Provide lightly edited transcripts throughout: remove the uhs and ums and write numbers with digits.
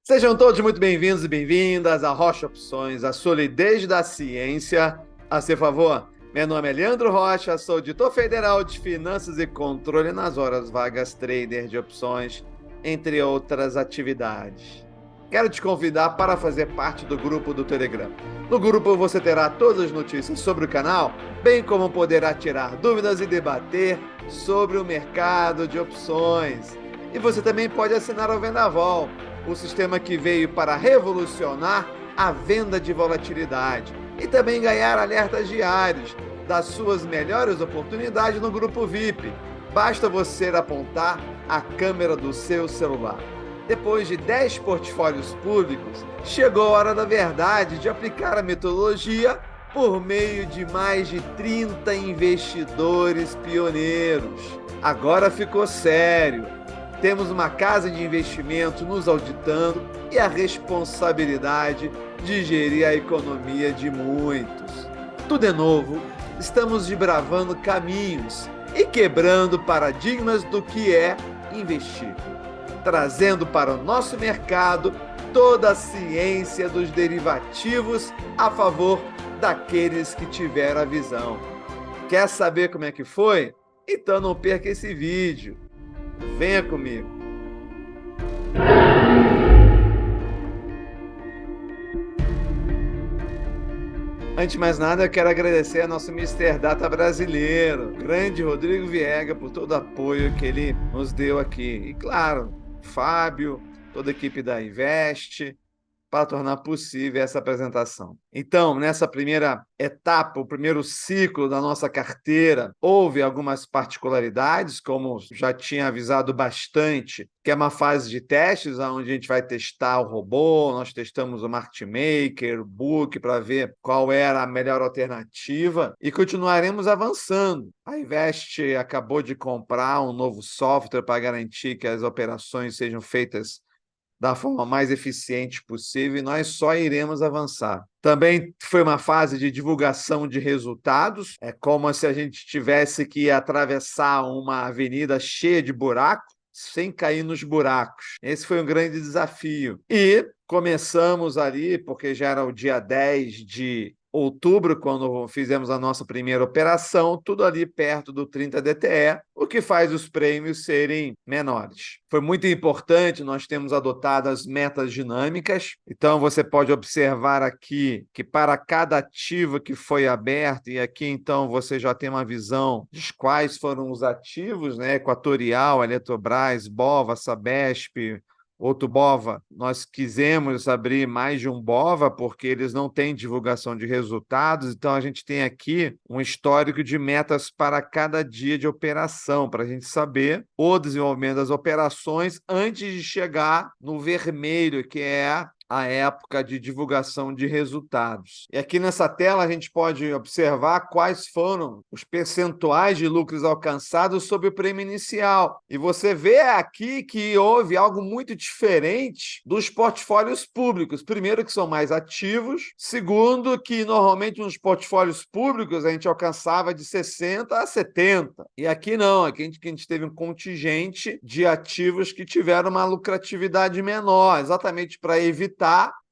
Sejam todos muito bem-vindos e bem-vindas à Rocha Opções, a solidez da ciência a seu favor. Meu nome é Leandro Rocha, sou auditor federal de Finanças e Controle nas horas vagas, trader de opções, entre outras atividades. Quero te convidar para fazer parte do grupo do Telegram. No grupo você terá todas as notícias sobre o canal, bem como poderá tirar dúvidas e debater sobre o mercado de opções. E você também pode assinar o Vendaval, o sistema que veio para revolucionar a venda de volatilidade e também ganhar alertas diários das suas melhores oportunidades no grupo VIP. Basta você apontar a câmera do seu celular. Depois de 10 portfólios públicos, chegou a hora da verdade de aplicar a metodologia por meio de mais de 30 investidores pioneiros. Agora ficou sério. Temos uma casa de investimento nos auditando e a responsabilidade de gerir a economia de muitos. Tudo é novo, estamos desbravando caminhos e quebrando paradigmas do que é investir, trazendo para o nosso mercado toda a ciência dos derivativos a favor daqueles que tiveram a visão. Quer saber como é que foi? Então não perca esse vídeo. Venha comigo. Antes de mais nada, eu quero agradecer ao nosso Mister Data brasileiro, grande Rodrigo Viega, por todo o apoio que ele nos deu aqui. E claro, Fábio, toda a equipe da Invest, para tornar possível essa apresentação. Então, nessa primeira etapa, o primeiro ciclo da nossa carteira, houve algumas particularidades, como já tinha avisado bastante, que é uma fase de testes, onde a gente vai testar o robô, nós testamos o Market Maker, o Book, para ver qual era a melhor alternativa, e continuaremos avançando. A Invest acabou de comprar um novo software para garantir que as operações sejam feitas da forma mais eficiente possível, e nós só iremos avançar. Também foi uma fase de divulgação de resultados, é como se a gente tivesse que atravessar uma avenida cheia de buracos, sem cair nos buracos. Esse foi um grande desafio. E começamos ali, porque já era o dia 10 de outubro, quando fizemos a nossa primeira operação, tudo ali perto do 30 DTE, o que faz os prêmios serem menores. Foi muito importante, nós temos adotado as metas dinâmicas, então você pode observar aqui que para cada ativo que foi aberto, e aqui então você já tem uma visão de quais foram os ativos, né? Equatorial, Eletrobras, Bova, Sabesp, outro BOVA. Nós quisemos abrir mais de um BOVA porque eles não têm divulgação de resultados, então a gente tem aqui um histórico de metas para cada dia de operação, para a gente saber o desenvolvimento das operações antes de chegar no vermelho, que é a época de divulgação de resultados. E aqui nessa tela a gente pode observar quais foram os percentuais de lucros alcançados sob o prêmio inicial. E você vê aqui que houve algo muito diferente dos portfólios públicos. Primeiro, que são mais ativos. Segundo, que normalmente nos portfólios públicos a gente alcançava de 60% a 70%. E aqui não, aqui a gente teve um contingente de ativos que tiveram uma lucratividade menor, exatamente para evitar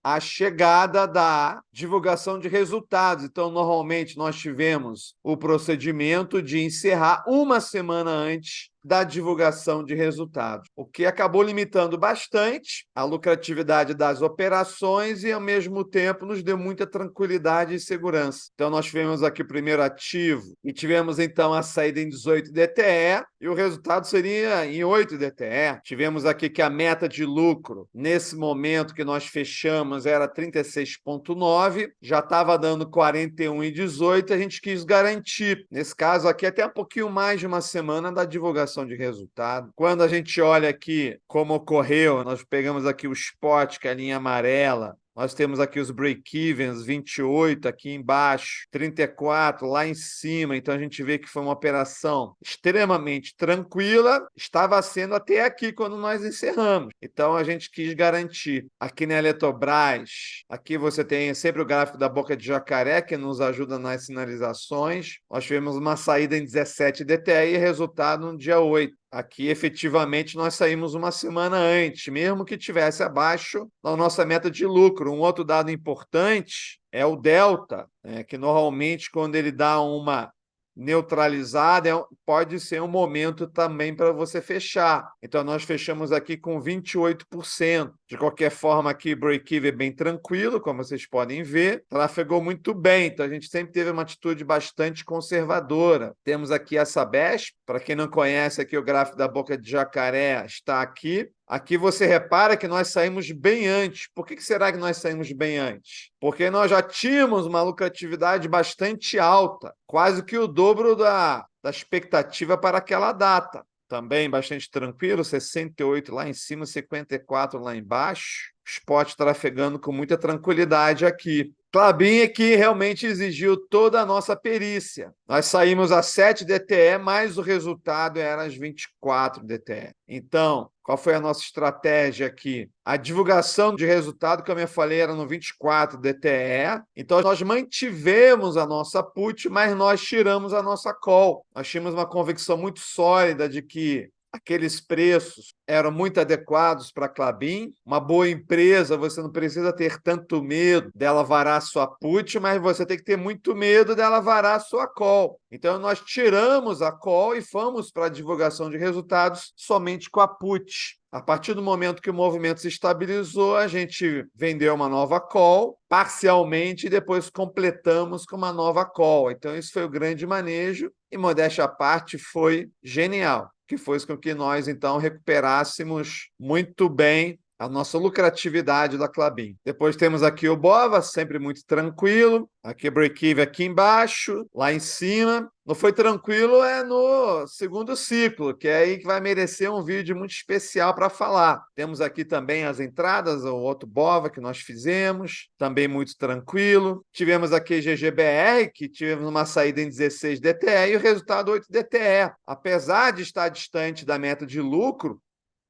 a chegada da divulgação de resultados. Então, normalmente, nós tivemos o procedimento de encerrar uma semana antes da divulgação de resultados, o que acabou limitando bastante a lucratividade das operações e, ao mesmo tempo, nos deu muita tranquilidade e segurança. Então, nós tivemos aqui o primeiro ativo e tivemos, então, a saída em 18 DTE e o resultado seria em 8 DTE. Tivemos aqui que a meta de lucro, nesse momento que nós fechamos, era 36,9, já estava dando 41,18, a gente quis garantir. Nesse caso aqui, até um pouquinho mais de uma semana da divulgação de resultado. Quando a gente olha aqui como ocorreu, nós pegamos aqui o spot, que é a linha amarela, nós temos aqui os break-evens, 28 aqui embaixo, 34 lá em cima. Então, a gente vê que foi uma operação extremamente tranquila. Estava sendo até aqui quando nós encerramos. Então, a gente quis garantir. Aqui na Eletrobras, aqui você tem sempre o gráfico da boca de jacaré, que nos ajuda nas sinalizações. Nós tivemos uma saída em 17 DTE e resultado no dia 8. Aqui, efetivamente, nós saímos uma semana antes, mesmo que tivesse abaixo da nossa meta de lucro. Um outro dado importante é o delta, né, que normalmente, quando ele dá uma neutralizada, pode ser um momento também para você fechar. Então, nós fechamos aqui com 28%. De qualquer forma, aqui break-even é bem tranquilo, como vocês podem ver. Trafegou muito bem, então a gente sempre teve uma atitude bastante conservadora. Temos aqui a Sabesp, para quem não conhece, aqui o gráfico da boca de jacaré está aqui. Aqui você repara que nós saímos bem antes. Por que será que nós saímos bem antes? Porque nós já tínhamos uma lucratividade bastante alta, quase que o dobro da expectativa para aquela data. Também bastante tranquilo, 68 lá em cima, 54 lá embaixo. Spot trafegando com muita tranquilidade aqui. Klabin é que realmente exigiu toda a nossa perícia. Nós saímos a 7 DTE, mas o resultado era as 24 DTE. Então, qual foi a nossa estratégia aqui? A divulgação de resultado, como eu falei, era no 24 DTE. Então, nós mantivemos a nossa put, mas nós tiramos a nossa call. Nós tínhamos uma convicção muito sólida de que aqueles preços eram muito adequados para a Klabin. Uma boa empresa, você não precisa ter tanto medo dela varar a sua put, mas você tem que ter muito medo dela varar a sua call. Então, nós tiramos a call e fomos para a divulgação de resultados somente com a put. A partir do momento que o movimento se estabilizou, a gente vendeu uma nova call, parcialmente, e depois completamos com uma nova call. Então, isso foi o grande manejo, e modéstia à parte, foi genial, que foi com que nós, então, recuperássemos muito bem a nossa lucratividade da Klabin. Depois temos aqui o BOVA, sempre muito tranquilo. Aqui break-even aqui embaixo, lá em cima. Não foi tranquilo é no segundo ciclo, que é aí que vai merecer um vídeo muito especial para falar. Temos aqui também as entradas, o outro BOVA que nós fizemos, também muito tranquilo. Tivemos aqui GGBR, que tivemos uma saída em 16 DTE e o resultado 8 DTE. Apesar de estar distante da meta de lucro,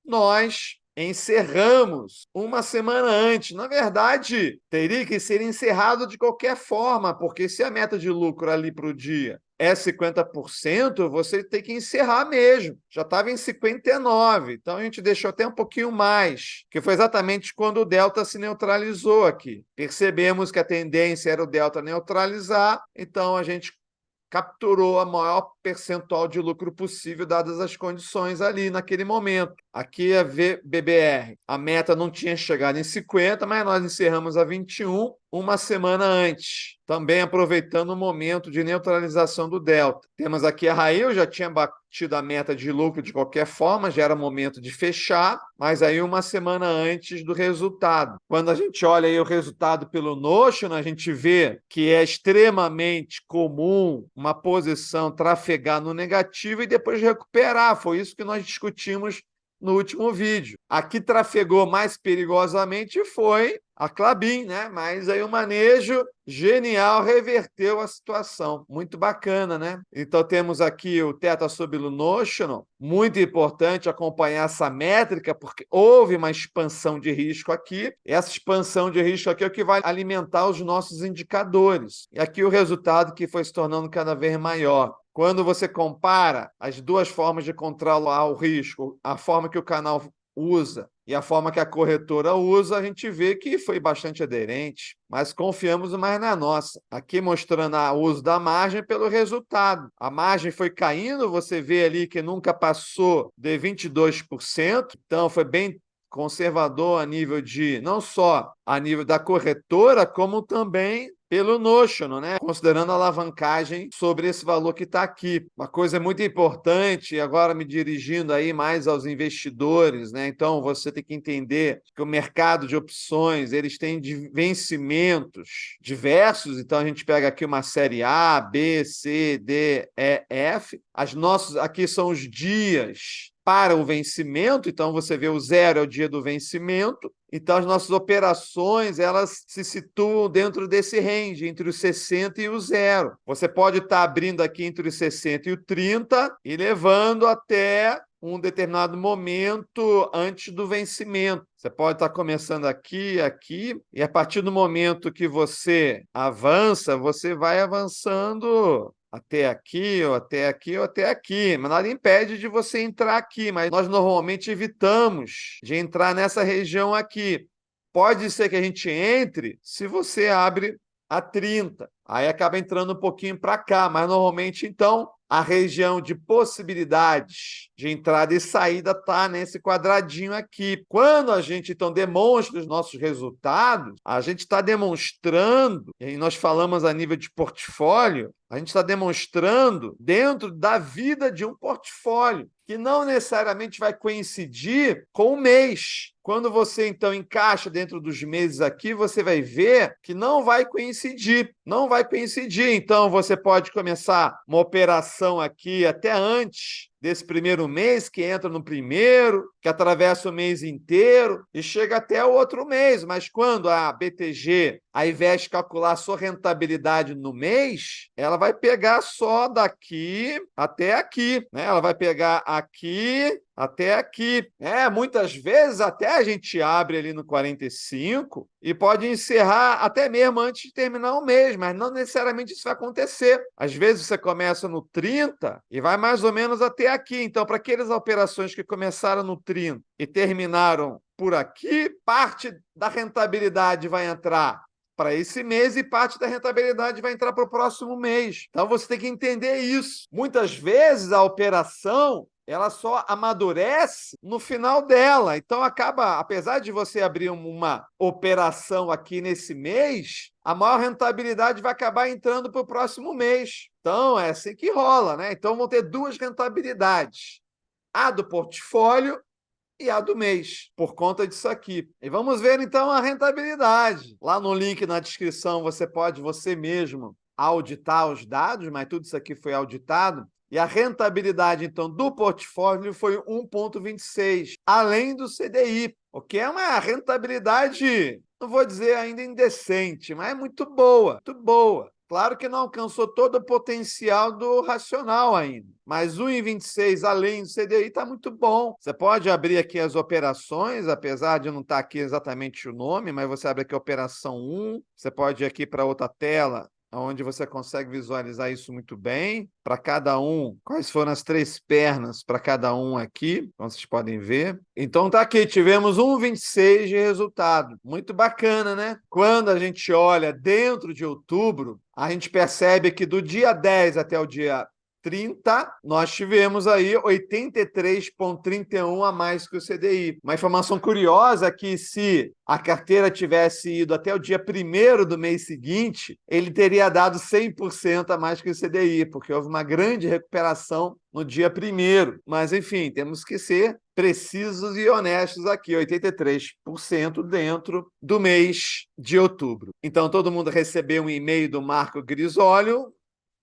nós encerramos uma semana antes. Na verdade, teria que ser encerrado de qualquer forma, porque se a meta de lucro ali para o dia é 50%, você tem que encerrar mesmo. Já estava em 59%, então a gente deixou até um pouquinho mais, que foi exatamente quando o delta se neutralizou aqui. Percebemos que a tendência era o delta neutralizar, então a gente capturou a maior percentual de lucro possível, dadas as condições ali naquele momento. Aqui a BBR, a meta não tinha chegado em 50, mas nós encerramos a 21, uma semana antes, também aproveitando o momento de neutralização do delta. Temos aqui a Rail, já tinha batido a meta de lucro de qualquer forma, já era momento de fechar, mas aí uma semana antes do resultado. Quando a gente olha aí o resultado pelo Notion, a gente vê que é extremamente comum uma posição trafegar no negativo e depois recuperar. Foi isso que nós discutimos no último vídeo. Aqui trafegou mais perigosamente foi a Klabin, né? Mas aí o manejo genial reverteu a situação. Muito bacana, né? Então temos aqui o Theta sobre o Notional. Muito importante acompanhar essa métrica, porque houve uma expansão de risco aqui. Essa expansão de risco aqui é o que vai alimentar os nossos indicadores. E aqui o resultado que foi se tornando cada vez maior. Quando você compara as duas formas de controlar o risco, a forma que o canal usa e a forma que a corretora usa, a gente vê que foi bastante aderente, mas confiamos mais na nossa. Aqui mostrando o uso da margem pelo resultado. A margem foi caindo, você vê ali que nunca passou de 22%, então foi bem conservador a nível de, não só a nível da corretora, como também pelo Notion, né? Considerando a alavancagem sobre esse valor que está aqui. Uma coisa muito importante, agora me dirigindo aí mais aos investidores, né? Então, você tem que entender que o mercado de opções, eles têm vencimentos diversos, então a gente pega aqui uma série A, B, C, D, E, F. As nossas aqui são os dias para o vencimento, então você vê o 0 é o dia do vencimento, então as nossas operações elas se situam dentro desse range, entre os 60 e o 0. Você pode estar abrindo aqui entre os 60 e o 30 e levando até um determinado momento antes do vencimento. Você pode estar começando aqui, aqui, e a partir do momento que você avança, você vai avançando até aqui, ou até aqui, ou até aqui. Mas nada impede de você entrar aqui, mas nós normalmente evitamos de entrar nessa região aqui. Pode ser que a gente entre se você abre a 30. Aí acaba entrando um pouquinho para cá, mas normalmente, então, a região de possibilidades de entrada e saída está nesse quadradinho aqui. Quando a gente, então, demonstra os nossos resultados, a gente está demonstrando, e nós falamos a nível de portfólio, a gente está demonstrando dentro da vida de um portfólio, que não necessariamente vai coincidir com o mês. Quando você, então, encaixa dentro dos meses aqui, você vai ver que não vai coincidir. Não vai coincidir. Então, você pode começar uma operação aqui até antes desse primeiro mês, que entra no primeiro, que atravessa o mês inteiro e chega até o outro mês. Mas quando a BTG, ao invés de calcular a sua rentabilidade no mês, ela vai pegar só daqui até aqui, né? Ela vai pegar aqui até aqui. Muitas vezes até a gente abre ali no 45 e pode encerrar até mesmo antes de terminar o mês, mas não necessariamente isso vai acontecer. Às vezes você começa no 30 e vai mais ou menos até aqui. Então, para aquelas operações que começaram no 30 e terminaram por aqui, parte da rentabilidade vai entrar para esse mês e parte da rentabilidade vai entrar para o próximo mês. Então, você tem que entender isso. Muitas vezes a operação ela só amadurece no final dela. Então, acaba, apesar de você abrir uma operação aqui nesse mês, a maior rentabilidade vai acabar entrando para o próximo mês. Então, é assim que rola, né? Então, vão ter duas rentabilidades: a do portfólio e a do mês, por conta disso aqui. E vamos ver, então, a rentabilidade. Lá no link na descrição, você pode você mesmo auditar os dados, mas tudo isso aqui foi auditado. E a rentabilidade, então, do portfólio foi 1,26, além do CDI, o que é uma rentabilidade, não vou dizer ainda indecente, mas é muito boa, muito boa. Claro que não alcançou todo o potencial do racional ainda, mas 1,26 além do CDI está muito bom. Você pode abrir aqui as operações, apesar de não estar aqui exatamente o nome, mas você abre aqui a operação 1, você pode ir aqui para outra tela, onde você consegue visualizar isso muito bem. Para cada um, quais foram as 3 pernas para cada um aqui, como vocês podem ver. Então tá aqui, tivemos 1,26 de resultado. Muito bacana, né? Quando a gente olha dentro de outubro, a gente percebe que do dia 10 até o dia 30, nós tivemos aí 83,31 a mais que o CDI. Uma informação curiosa é que se a carteira tivesse ido até o dia 1º do mês seguinte, ele teria dado 100% a mais que o CDI, porque houve uma grande recuperação no dia 1º. Mas, enfim, temos que ser precisos e honestos aqui, 83% dentro do mês de outubro. Então, todo mundo recebeu um e-mail do Marco Grisólio,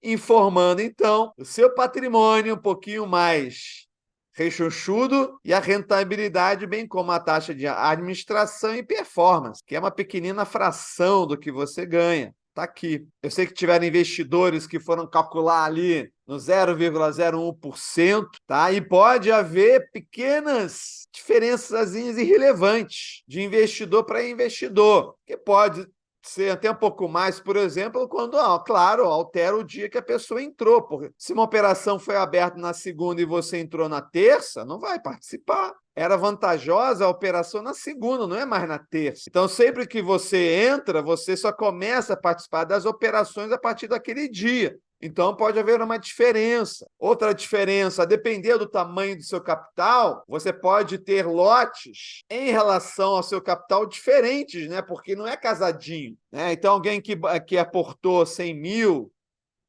informando, então, o seu patrimônio um pouquinho mais rechonchudo e a rentabilidade, bem como a taxa de administração e performance, que é uma pequenina fração do que você ganha. Está aqui. Eu sei que tiveram investidores que foram calcular ali no 0,01%, tá? E pode haver pequenas diferenças irrelevantes de investidor para investidor, que pode ser até um pouco mais, por exemplo, quando, claro, altera o dia que a pessoa entrou. Porque se uma operação foi aberta na segunda e você entrou na terça, não vai participar. Era vantajosa a operação na segunda, não é mais na terça. Então, sempre que você entra, você só começa a participar das operações a partir daquele dia. Então, pode haver uma diferença. Outra diferença, a depender do tamanho do seu capital, você pode ter lotes em relação ao seu capital diferentes, né? Porque não é casadinho, né? Então, alguém que aportou 100 mil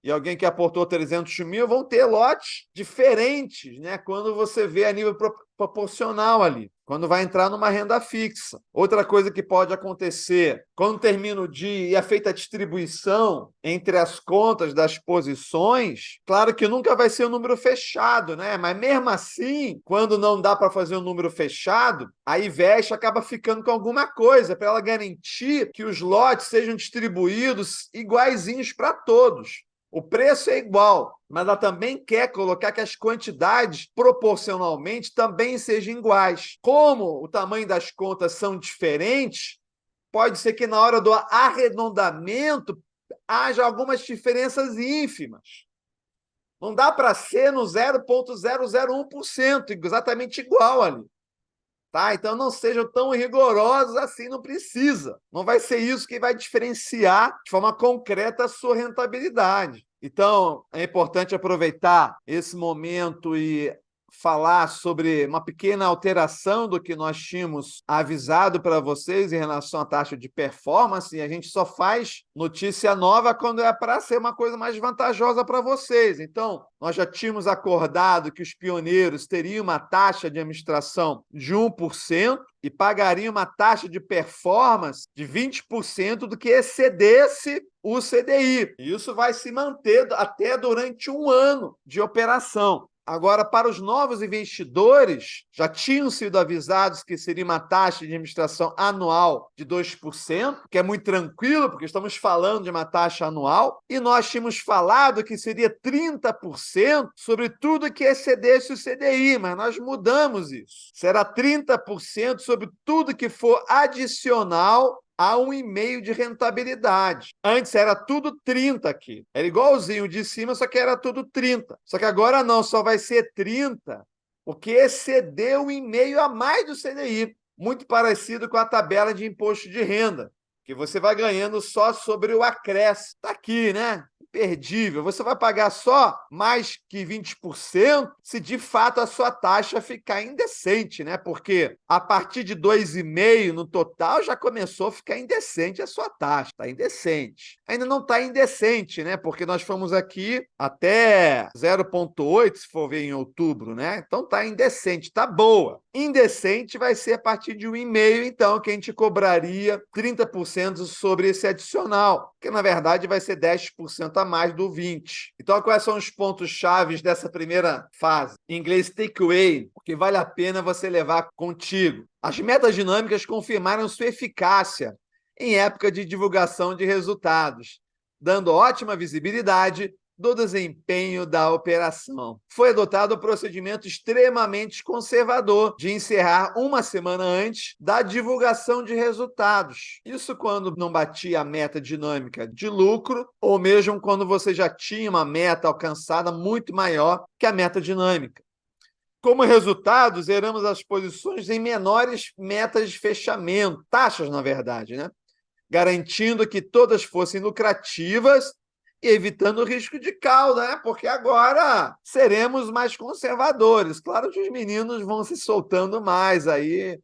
e alguém que aportou 300 mil vão ter lotes diferentes, né? Quando você vê a nível proporcional ali, quando vai entrar numa renda fixa. Outra coisa que pode acontecer, quando termina o dia e é feita a distribuição entre as contas das posições, claro que nunca vai ser um número fechado, né? Mas mesmo assim, quando não dá para fazer um número fechado, a Invest acaba ficando com alguma coisa para ela garantir que os lotes sejam distribuídos iguaizinhos para todos. O preço é igual, mas ela também quer colocar que as quantidades proporcionalmente também sejam iguais. Como o tamanho das contas são diferentes, pode ser que na hora do arredondamento haja algumas diferenças ínfimas. Não dá para ser no 0,001%, exatamente igual ali. Tá? Então, não sejam tão rigorosos assim, não precisa. Não vai ser isso que vai diferenciar de forma concreta a sua rentabilidade. Então, é importante aproveitar esse momento e falar sobre uma pequena alteração do que nós tínhamos avisado para vocês em relação à taxa de performance. E a gente só faz notícia nova quando é para ser uma coisa mais vantajosa para vocês. Então, nós já tínhamos acordado que os pioneiros teriam uma taxa de administração de 1% e pagariam uma taxa de performance de 20% do que excedesse o CDI. Isso vai se manter até durante um ano de operação. Agora, para os novos investidores, já tinham sido avisados que seria uma taxa de administração anual de 2%, que é muito tranquilo, porque estamos falando de uma taxa anual, e nós tínhamos falado que seria 30% sobre tudo que excedesse o CDI, mas nós mudamos isso. Será 30% sobre tudo que for adicional a 1,5% de rentabilidade. Antes era tudo 30 aqui. Era igualzinho de cima, só que era tudo 30. Só que agora não, só vai ser 30, porque excedeu 1,5% a mais do CDI. Muito parecido com a tabela de imposto de renda, que você vai ganhando só sobre o acréscimo. Está aqui, né? Imperdível. Você vai pagar só mais que 20% se de fato a sua taxa ficar indecente, né? Porque a partir de 2,5% no total já começou a ficar indecente a sua taxa. Está indecente. Ainda não está indecente, né? Porque nós fomos aqui até 0,8%, se for ver em outubro, né? Então está indecente, está boa. Indecente vai ser a partir de 1,5%, então, que a gente cobraria 30% sobre esse adicional, que na verdade vai ser 10% a mais do 20%. Então, quais são os pontos chaves dessa primeira fase? Em inglês, takeaway, porque vale a pena você levar contigo. As metas dinâmicas confirmaram sua eficácia em época de divulgação de resultados, dando ótima visibilidade do desempenho da operação. Foi adotado um procedimento extremamente conservador de encerrar uma semana antes da divulgação de resultados. Isso quando não batia a meta dinâmica de lucro, ou mesmo quando você já tinha uma meta alcançada muito maior que a meta dinâmica. Como resultado, zeramos as posições em menores metas de fechamento, taxas, na verdade, né? Garantindo que todas fossem lucrativas e evitando o risco de cauda, né? Porque agora seremos mais conservadores. Claro que os meninos vão se soltando mais aí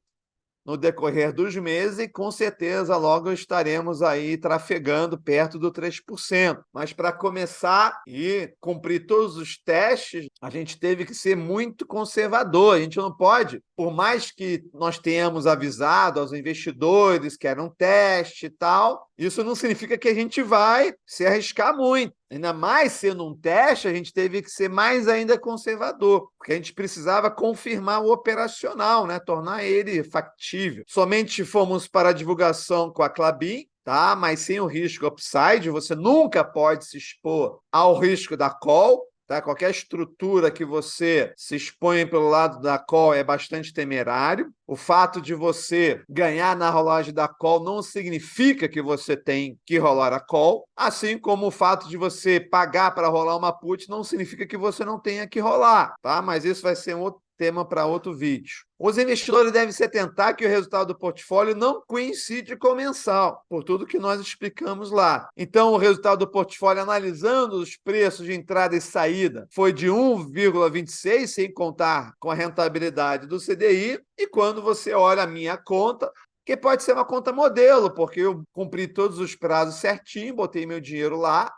no decorrer dos meses e, com certeza, logo estaremos aí trafegando perto do 3%. Mas, para começar e cumprir todos os testes, a gente teve que ser muito conservador. A gente não pode, por mais que nós tenhamos avisado aos investidores que era um teste e tal, isso não significa que a gente vai se arriscar muito. Ainda mais sendo um teste, a gente teve que ser mais ainda conservador, porque a gente precisava confirmar o operacional, né? Tornar ele factível. Somente fomos para a divulgação com a Klabin, tá? Mas sem o risco upside, você nunca pode se expor ao risco da call. Tá? Qualquer estrutura que você se expõe pelo lado da call é bastante temerário. O fato de você ganhar na rolagem da call não significa que você tem que rolar a call, assim como o fato de você pagar para rolar uma put não significa que você não tenha que rolar, tá? Mas isso vai ser um outro tema para outro vídeo. Os investidores devem se atentar que o resultado do portfólio não coincide com o mensal, por tudo que nós explicamos lá. Então, o resultado do portfólio, analisando os preços de entrada e saída, foi de 1,26, sem contar com a rentabilidade do CDI, e quando você olha a minha conta, que pode ser uma conta modelo, porque eu cumpri todos os prazos certinho, botei meu dinheiro lá.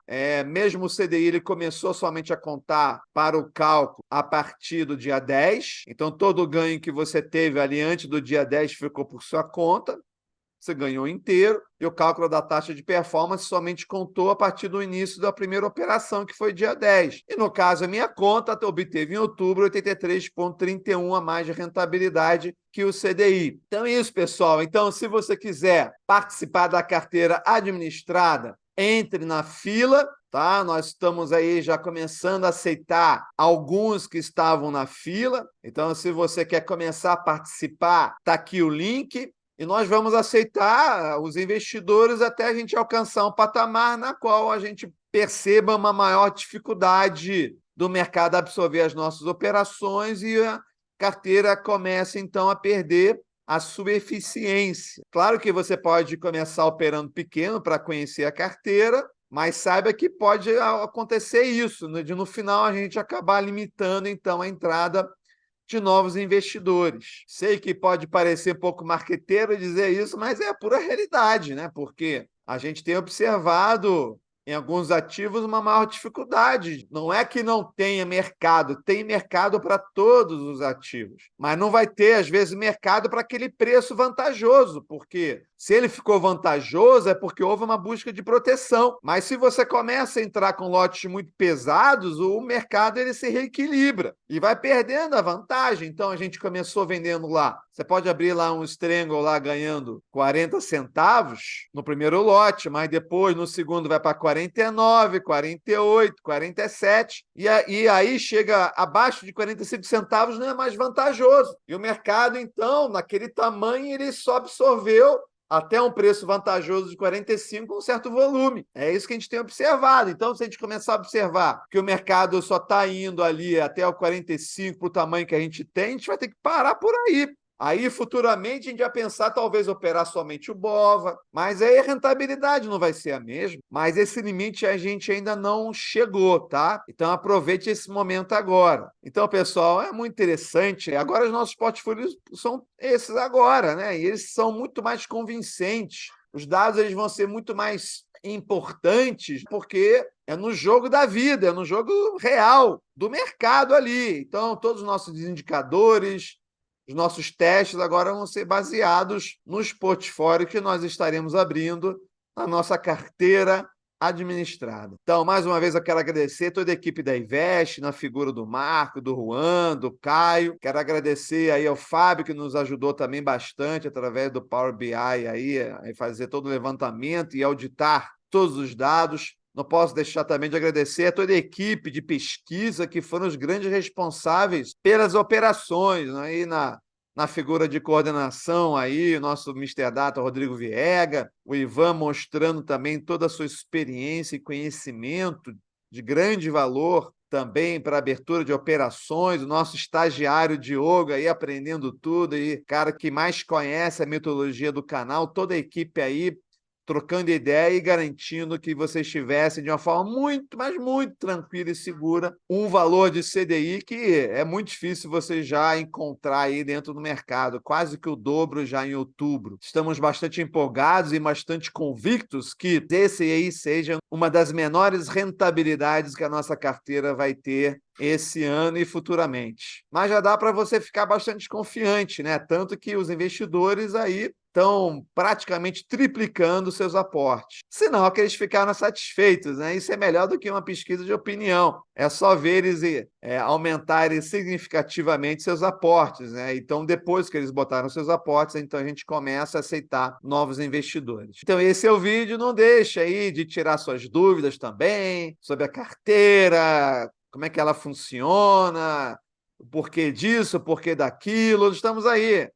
Mesmo o CDI, ele começou somente a contar para o cálculo a partir do dia 10. Então, todo o ganho que você teve ali antes do dia 10 ficou por sua conta. Você ganhou inteiro, e o cálculo da taxa de performance somente contou a partir do início da primeira operação, que foi dia 10. E, no caso, a minha conta obteve em outubro 83,31 a mais de rentabilidade que o CDI. Então é isso, pessoal. Então, se você quiser participar da carteira administrada, entre na fila, tá? Nós estamos aí já começando a aceitar alguns que estavam na fila. Então, se você quer começar a participar, tá aqui o link. E nós vamos aceitar os investidores até a gente alcançar um patamar na qual a gente perceba uma maior dificuldade do mercado absorver as nossas operações e a carteira começa, então, a perder a sua eficiência. Claro que você pode começar operando pequeno para conhecer a carteira, mas saiba que pode acontecer isso, né, de no final a gente acabar limitando, então, a entrada de novos investidores. Sei que pode parecer pouco marqueteiro dizer isso, mas é a pura realidade, né? Porque a gente tem observado em alguns ativos uma maior dificuldade. Não é que não tenha mercado, tem mercado para todos os ativos, mas não vai ter, às vezes, mercado para aquele preço vantajoso, porque se ele ficou vantajoso é porque houve uma busca de proteção. Mas se você começa a entrar com lotes muito pesados, o mercado ele se reequilibra e vai perdendo a vantagem. Então a gente começou vendendo lá. Você pode abrir lá um Strangle lá ganhando 40 centavos no primeiro lote, mas depois no segundo vai para 49, 48, 47 e aí chega abaixo de 45 centavos não é mais vantajoso. E o mercado então, naquele tamanho, ele só absorveu até um preço vantajoso de 45, um certo volume. É isso que a gente tem observado. Então, se a gente começar a observar que o mercado só está indo ali até o 45 para o tamanho que a gente tem, a gente vai ter que parar por aí. Aí, futuramente, a gente vai pensar talvez operar somente o BOVA, mas aí a rentabilidade não vai ser a mesma. Mas esse limite a gente ainda não chegou, tá? Então, aproveite esse momento agora. Então, pessoal, é muito interessante. Agora, os nossos portfólios são esses agora, né? E eles são muito mais convincentes. Os dados eles vão ser muito mais importantes, porque é no jogo da vida, é no jogo real do mercado ali. Então, todos os nossos indicadores, os nossos testes agora vão ser baseados nos portfólios que nós estaremos abrindo na nossa carteira administrada. Então, mais uma vez, eu quero agradecer toda a equipe da Invest, na figura do Marco, do Juan, do Caio. Quero agradecer aí ao Fábio, que nos ajudou também bastante através do Power BI aí, a fazer todo o levantamento e auditar todos os dados. Não posso deixar também de agradecer a toda a equipe de pesquisa que foram os grandes responsáveis pelas operações, né? Aí na figura de coordenação, aí, o nosso Mister Data, Rodrigo Viega, o Ivan mostrando também toda a sua experiência e conhecimento de grande valor também para abertura de operações, o nosso estagiário Diogo aí aprendendo tudo, aí, cara que mais conhece a metodologia do canal, toda a equipe aí trocando ideia e garantindo que vocês tivessem de uma forma muito, mas muito tranquila e segura um valor de CDI que é muito difícil você já encontrar aí dentro do mercado, quase que o dobro já em outubro. Estamos bastante empolgados e bastante convictos que esse aí seja uma das menores rentabilidades que a nossa carteira vai ter esse ano e futuramente. Mas já dá para você ficar bastante confiante, né? Tanto que os investidores aí estão praticamente triplicando seus aportes. Sinal que eles ficaram satisfeitos, né? Isso é melhor do que uma pesquisa de opinião. É só ver eles aumentarem significativamente seus aportes, né? Então, depois que eles botaram seus aportes, então a gente começa a aceitar novos investidores. Então, esse é o vídeo. Não deixe aí de tirar suas dúvidas também sobre a carteira, como é que ela funciona, o porquê disso, o porquê daquilo. Estamos aí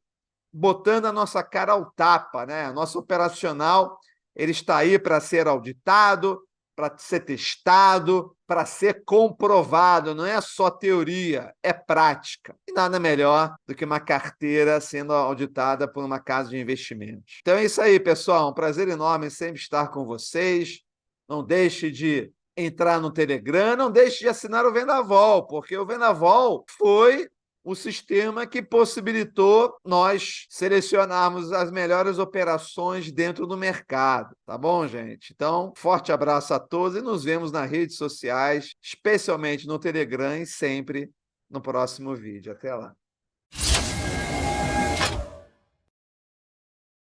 botando a nossa cara ao tapa, né? Nosso operacional ele está aí para ser auditado, para ser testado, para ser comprovado. Não é só teoria, é prática. E nada melhor do que uma carteira sendo auditada por uma casa de investimentos. Então é isso aí, pessoal. Um prazer enorme sempre estar com vocês. Não deixe de entrar no Telegram, não deixe de assinar o Vendaval, porque o Vendaval foi o sistema que possibilitou nós selecionarmos as melhores operações dentro do mercado, tá bom, gente? Então, forte abraço a todos e nos vemos nas redes sociais, especialmente no Telegram e sempre no próximo vídeo. Até lá.